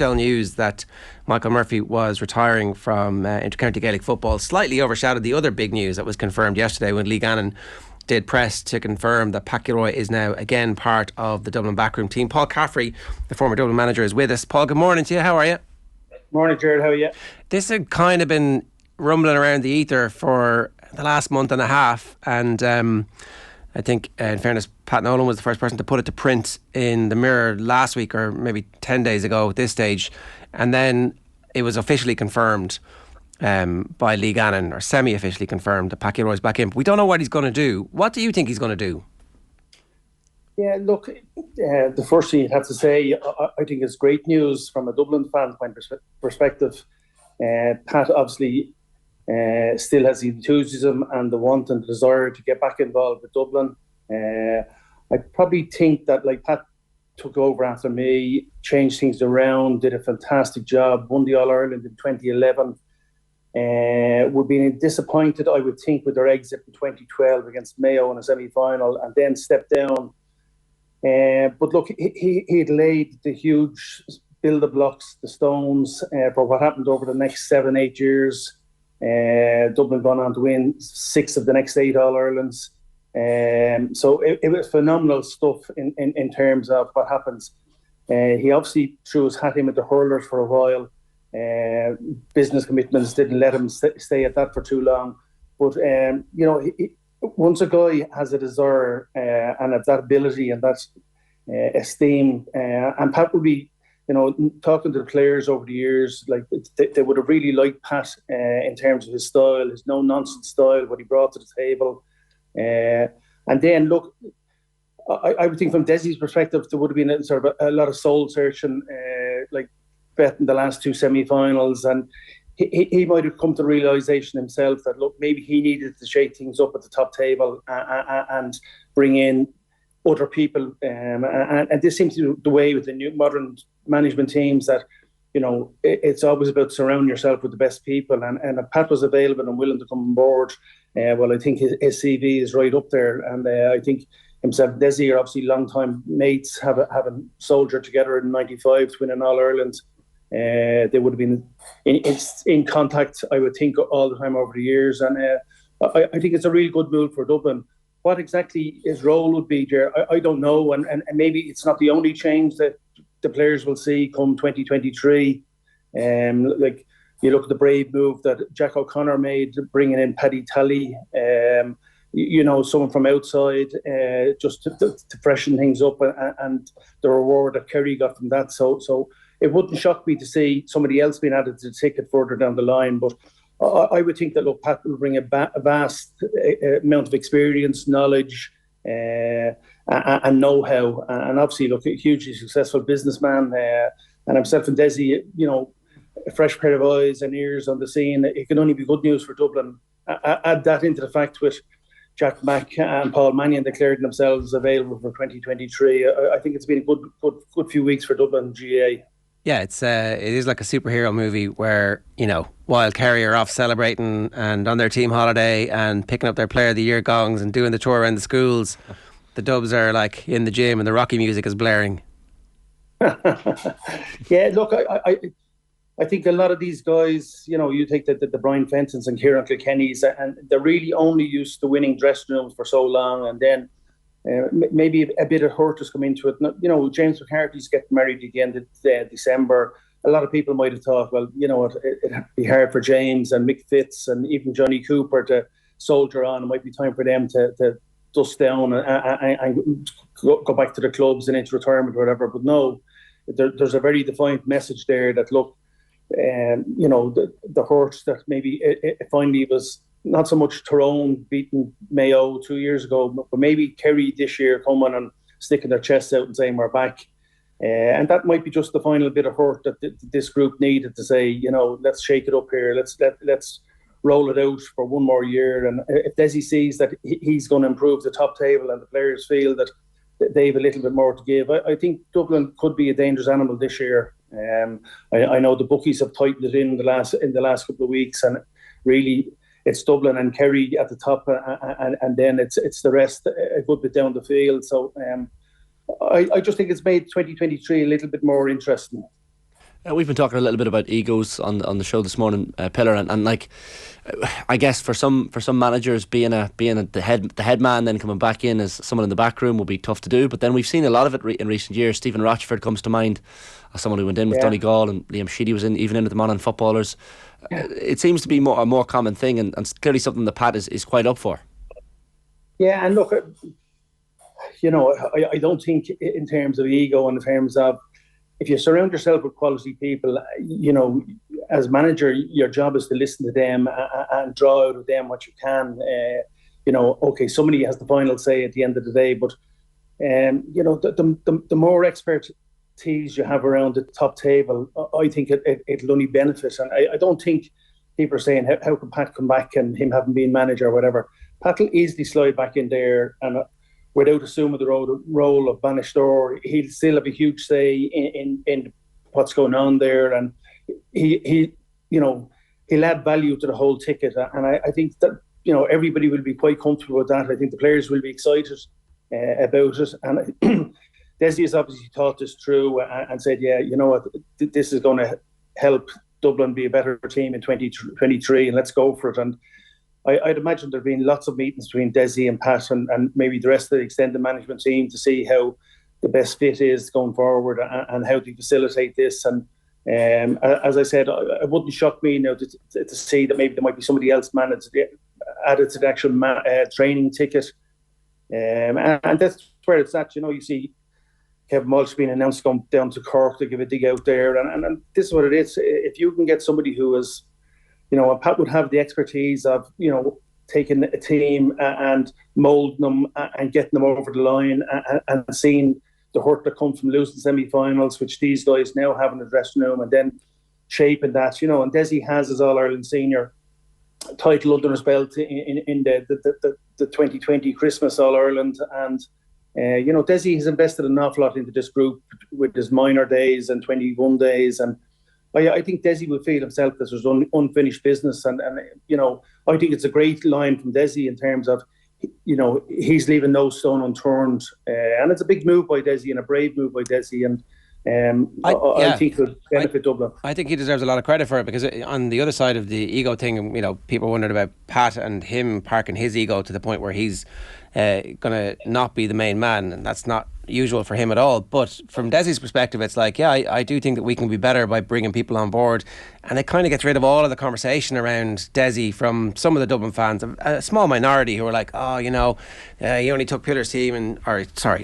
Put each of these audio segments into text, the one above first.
news that Michael Murphy was retiring from intercounty Gaelic football slightly overshadowed the other big news that was confirmed yesterday when Lee Gannon did press to confirm that Pat Gilroy is now again part of the Dublin Backroom team. Paul Caffrey, the former Dublin manager, is with us. Paul, good morning to you. How are you? Morning, Jared. How are you? This had kind of been rumbling around the ether for the last month and a half, and I think, in fairness, Pat Nolan was the first person to put it to print in the Mirror last week, or maybe 10 days ago at this stage. And then it was officially confirmed by Lee Gannon, or semi-officially confirmed, that Pat Gilroy's back in. We don't know what he's going to do. What do you think he's going to do? Yeah, look, the first thing you'd have to say, I think it's great news from a Dublin fan point perspective. Pat obviously still has the enthusiasm and the want and desire to get back involved with Dublin. I probably think that, like, Pat took over after me, changed things around, did a fantastic job, won the All-Ireland in 2011. We've been disappointed, I would think, with their exit in 2012 against Mayo in a semi-final, and then stepped down. But look, he'd laid the huge build-up blocks, the stones, for what happened over the next 7-8 years. Dublin gone on to win 6 of the next 8 All-Irelands. So it was phenomenal stuff in terms of what happens. He obviously threw his hat in with the hurlers for a while. Business commitments didn't let him stay at that for too long. But, once a guy has a desire and that ability and that esteem, and Pat would be, talking to the players over the years, like they would have really liked Pat in terms of his style, his no-nonsense style, what he brought to the table. And then, look, I would think from Desi's perspective, there would have been a lot of soul searching, like betting the last 2 semi-finals, and he might have come to the realisation himself that, look, maybe he needed to shake things up at the top table and bring in other people. And this seems to be the way with the new modern management teams, that, it's always about surrounding yourself with the best people. And if Pat was available and willing to come on board, well, I think his CV is right up there. And I think himself and Desi are obviously long-time mates, having soldiered together in '95 to win an All-Ireland. They would have been in contact, I would think, all the time over the years. And I think it's a really good move for Dublin. What exactly his role would be there, I don't know. And maybe it's not the only change that the players will see come 2023. Like, you look at the brave move that Jack O'Connor made, bringing in Paddy Talley, someone from outside, just to freshen things up, and the reward that Kerry got from that. So it wouldn't shock me to see somebody else being added to the ticket further down the line. But I would think that, look, Pat will bring a vast amount of experience, knowledge, and know-how. And obviously, look, a hugely successful businessman. And himself and Desi, a fresh pair of eyes and ears on the scene. It can only be good news for Dublin. Add that into the fact with Jack Mack and Paul Mannion declared themselves available for 2023. I think it's been a good few weeks for Dublin GA. Yeah, it is like a superhero movie where, while Kerry are off celebrating and on their team holiday and picking up their Player of the Year gongs and doing the tour around the schools, the Dubs are like in the gym and the Rocky music is blaring. Yeah, look, I think a lot of these guys, you take the Brian Fentons and Kieran Kilkennys, and they're really only used to winning dressing rooms for so long, and then maybe a bit of hurt has come into it. James McCarthy's getting married at the end of December. A lot of people might have thought, well, it'd be hard for James and Mick Fitz and even Johnny Cooper to soldier on. It might be time for them to dust down and go back to the clubs and into retirement or whatever. But no, there's a very defined message there that, look, the hurt that maybe it finally was not so much Tyrone beating Mayo 2 years ago, but maybe Kerry this year coming and sticking their chests out and saying we're back. And that might be just the final bit of hurt that this group needed to say, let's shake it up here. Let's roll it out for one more year. And if Desi sees that he's going to improve the top table and the players feel that they have a little bit more to give, I think Dublin could be a dangerous animal this year. I know the bookies have tightened it in the last couple of weeks, and really it's Dublin and Kerry at the top, and then it's the rest a good bit down the field. So I just think it's made 2023 a little bit more interesting. We've been talking a little bit about egos on the show this morning, Pillar, and like, I guess for some managers, being the head man, then coming back in as someone in the back room will be tough to do. But then we've seen a lot of it in recent years. Stephen Rochford comes to mind as someone who went in with Donegal, and Liam Sheedy was even in with the Monaghan footballers. It seems to be a more common thing, and clearly something that Pat is quite up for. Yeah, and look, I don't think in terms of ego and in terms of, if you surround yourself with quality people, as manager, your job is to listen to them and draw out of them what you can. Okay, somebody has the final say at the end of the day, but the more expertise you have around the top table, I think it'll only benefit. And I don't think people are saying, how can Pat come back and him having been manager or whatever. Pat will easily slide back in there, and without assuming the role of banisher, he'll still have a huge say in what's going on there, and he'll add value to the whole ticket. And I think that everybody will be quite comfortable with that. I think the players will be excited about it, and Desi has obviously thought this through and said, this is going to help Dublin be a better team in 2023, and let's go for it. And I'd imagine there have been lots of meetings between Desi and Pat and maybe the rest of the extended management team to see how the best fit is going forward and how to facilitate this. And as I said, it wouldn't shock me now to see that maybe there might be somebody else added to the actual training ticket. And that's where it's at. You see Kevin Walsh being announced going down to Cork to give a dig out there. And this is what it is. If you can get somebody who is, Pat would have the expertise of, taking a team and moulding them and getting them over the line and seeing the hurt that comes from losing semi-finals, which these guys now have in the dressing room, and then shaping that, and Desi has his All-Ireland senior title under his belt in the 2020 Christmas All-Ireland. And, Desi has invested an awful lot into this group with his minor days and 21 days. And I think Desi will feel himself that there's unfinished business. And I think it's a great line from Desi in terms of, he's leaving no stone unturned. And it's a big move by Desi and a brave move by Desi. And I think it would benefit Dublin. I think he deserves a lot of credit for it, because on the other side of the ego thing, people wondered about Pat and him parking his ego to the point where he's going to not be the main man, and that's not usual for him at all. But from Desi's perspective, it's like, I do think that we can be better by bringing people on board, and it kind of gets rid of all of the conversation around Desi from some of the Dublin fans, a small minority who are like, he only took Pillar's team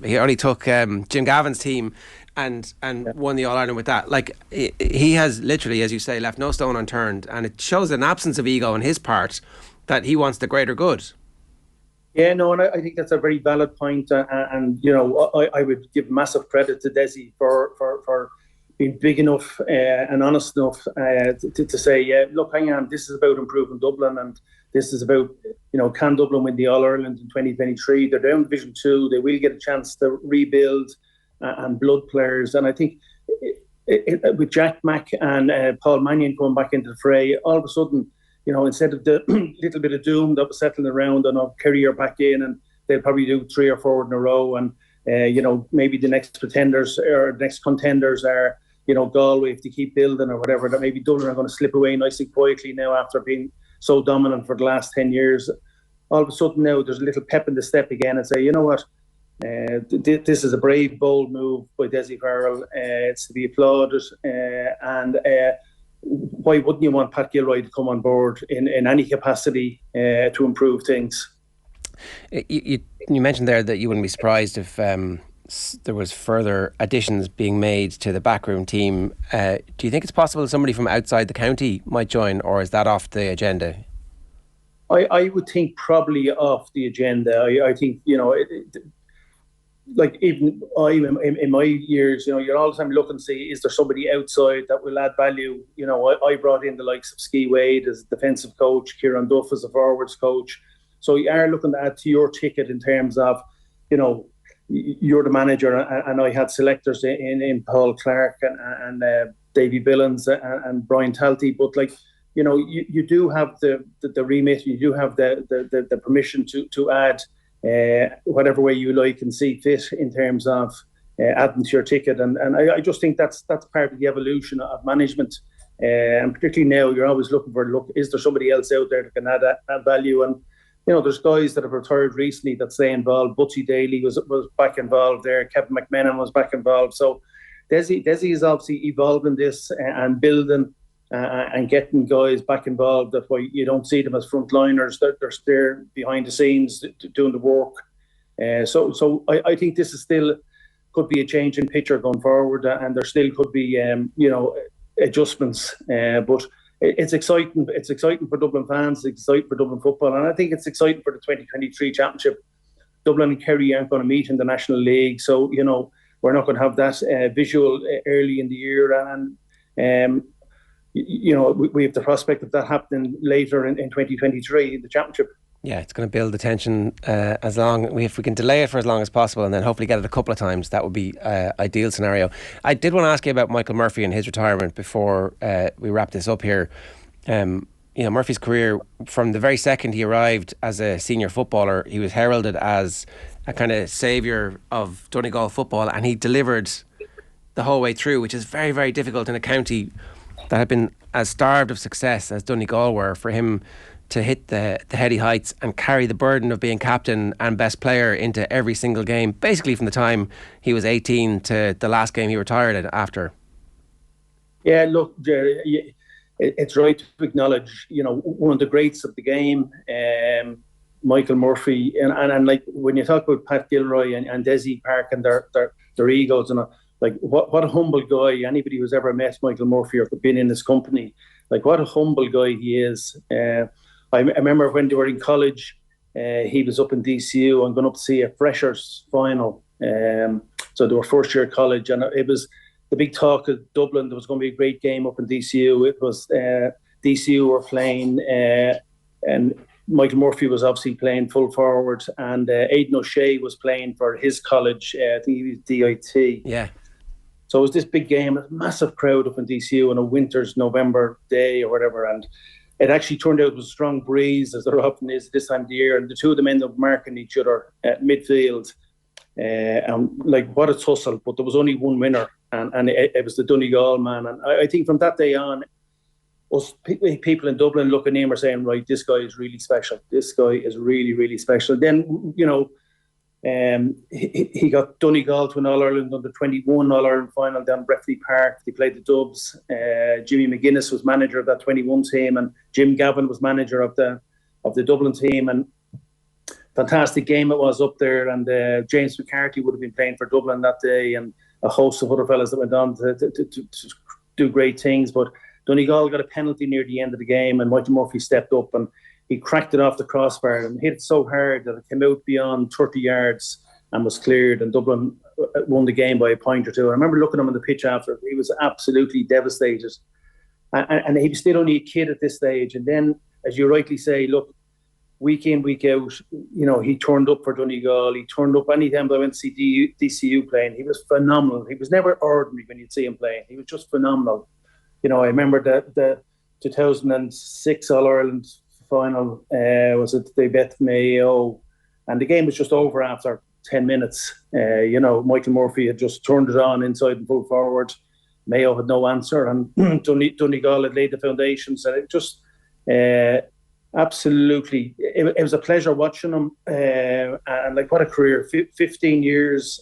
he only took Jim Gavin's team and won the All-Ireland with that. Like, he has literally, as you say, left no stone unturned, and it shows an absence of ego on his part that he wants the greater good. Yeah, no, and I think that's a very valid point, and I would give massive credit to Desi for being big enough and honest enough to say, look, hang on, this is about improving Dublin, and this is about, can Dublin win the All-Ireland in 2023? They're down Division 2, they will get a chance to rebuild and blood players, and I think with Jack Mack and Paul Mannion coming back into the fray, all of a sudden, instead of the little bit of doom that was settling around, and I'll carry her back in, and they'll probably do 3 or 4 in a row. And, maybe the next pretenders or next contenders are, Galway, if they keep building or whatever, that maybe Dublin are going to slip away nice and quietly now after being so dominant for the last 10 years. All of a sudden now there's a little pep in the step again and say, you know what, this is a brave, bold move by Desi Farrell. It's to be applauded. And why wouldn't you want Pat Gilroy to come on board in any capacity to improve things? You mentioned there that you wouldn't be surprised if there was further additions being made to the Backroom team. Do you think it's possible somebody from outside the county might join, or is that off the agenda? I would think probably off the agenda. I think, like even in my years, you're all the time looking to see, is there somebody outside that will add value? I brought in the likes of Ski Wade as a defensive coach, Kieran Duff as a forwards coach. So you are looking to add to your ticket in terms of, you're the manager, and I had selectors in Paul Clark and Davy Billins and Brian Talty. But you do have the remit, you do have the permission to add whatever way you like and see fit in terms of adding to your ticket. And I just think that's part of the evolution of management. And particularly now, you're always looking for, is there somebody else out there that can add value? And, there's guys that have retired recently that stay involved. Butsy Daly was back involved there. Kevin McMenan was back involved. So Desi is obviously evolving this and building and getting guys back involved. That's why you don't see them as frontliners. They're there behind the scenes doing the work. So I think this is still could be a change in picture going forward, and there still could be adjustments. But it's exciting. It's exciting for Dublin fans. It's exciting for Dublin football, and I think it's exciting for the 2023 championship. Dublin and Kerry aren't going to meet in the National League, so we're not going to have that visual early in the year, and we have the prospect of that happening later in 2023 in the championship. Yeah, it's going to build the tension if we can delay it for as long as possible, and then hopefully get it a couple of times. That would be ideal scenario. I did want to ask you about Michael Murphy and his retirement before we wrap this up here. Murphy's career, from the very second he arrived as a senior footballer, he was heralded as a kind of saviour of Donegal football, and he delivered the whole way through, which is very, very difficult in a county that had been as starved of success as Donegal were, for him to hit the heady heights and carry the burden of being captain and best player into every single game, basically from the time he was 18 to the last game he retired after. Yeah, look, Jerry, it's right to acknowledge, one of the greats of the game, Michael Murphy, and like when you talk about Pat Gilroy and Desi Park and their egos, and like what a humble guy. Anybody who's ever met Michael Murphy or been in his company, like what a humble guy he is. I remember when they were in college, he was up in DCU and going up to see a freshers final. So they were first year college, and it was the big talk of Dublin. There was going to be a great game up in DCU. It was DCU were playing, and Michael Murphy was obviously playing full forward, and Aidan O'Shea was playing for his college. I think he was DIT. Yeah. So it was this big game, a massive crowd up in DCU on a winter's November day or whatever, and it actually turned out it was a strong breeze, as there often is this time of the year, and the two of them ended up marking each other at midfield. And like, what a tussle, but there was only one winner, and it was the Donegal man. And I think from that day on, us people in Dublin looking in were saying, right, this guy is really special. This guy is really, really special. Then, he got Donegal to an All-Ireland under-21 All-Ireland final down Breffley Park. They played the Dubs. Jimmy McGuinness was manager of that 21 team, and Jim Gavin was manager of the Dublin team. And fantastic game it was up there. And James McCarthy would have been playing for Dublin that day, and a host of other fellas that went on to do great things. But Donegal got a penalty near the end of the game, and Michael Murphy stepped up and he cracked it off the crossbar and hit it so hard that it came out beyond 30 yards and was cleared, and Dublin won the game by a point or two. I remember looking at him on the pitch after. He was absolutely devastated. And he was still only a kid at this stage. And then, as you rightly say, look, week in, week out, he turned up for Donegal. He turned up anytime I went to see DCU playing. He was phenomenal. He was never ordinary when you'd see him playing. He was just phenomenal. I remember the 2006 All-Ireland final, they bet Mayo, and the game was just over after 10 minutes. Michael Murphy had just turned it on inside and full forward. Mayo had no answer, and Donegal had laid the foundations, and it just absolutely, it was a pleasure watching him, and like, what a career, 15 years.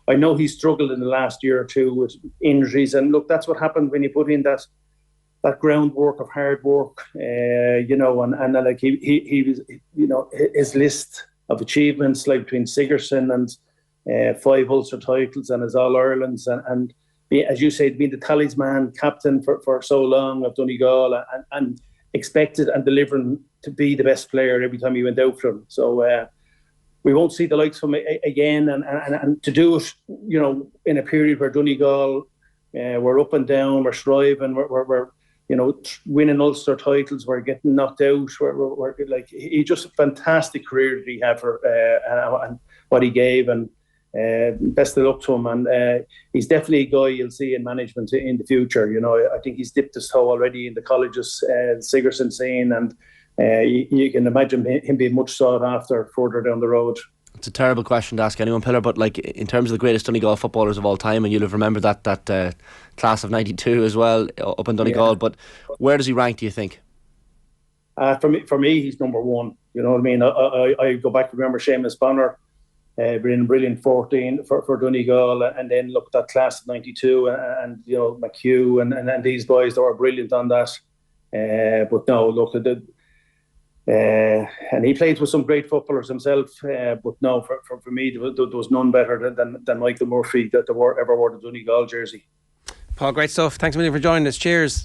I know he struggled in the last year or two with injuries, and look, that's what happened when you put in that groundwork of hard work, and like he was, his list of achievements, like between Sigerson and 5 Ulster titles and his All-Irelands, and as you say, being the talisman captain for so long of Donegal, and expected and delivering to be the best player every time he went out for him. So we won't see the likes of him again, and to do it, in a period where Donegal we're up and down, we're striving, we're winning Ulster titles, we're getting knocked out. We're like, he just a fantastic career that he had for and what he gave, and best of luck to him. And he's definitely a guy you'll see in management in the future. I think he's dipped his toe already in the colleges, Sigerson scene, and you can imagine him being much sought after further down the road. It's a terrible question to ask anyone, Pillar, but like in terms of the greatest Donegal footballers of all time, and you'll have remembered that class of '92 as well up in Donegal. Yeah. But where does he rank, do you think? For me, he's number one. You know what I mean? I go back to remember Seamus Bonner, brilliant 14 for Donegal, and then look at that class of '92, and you know McHugh and these boys that were brilliant on that. But no, look at and he played with some great footballers himself. But no, for me, there was none better than Michael Murphy that ever wore the Donegal jersey. Paul, great stuff. Thanks a million for joining us. Cheers.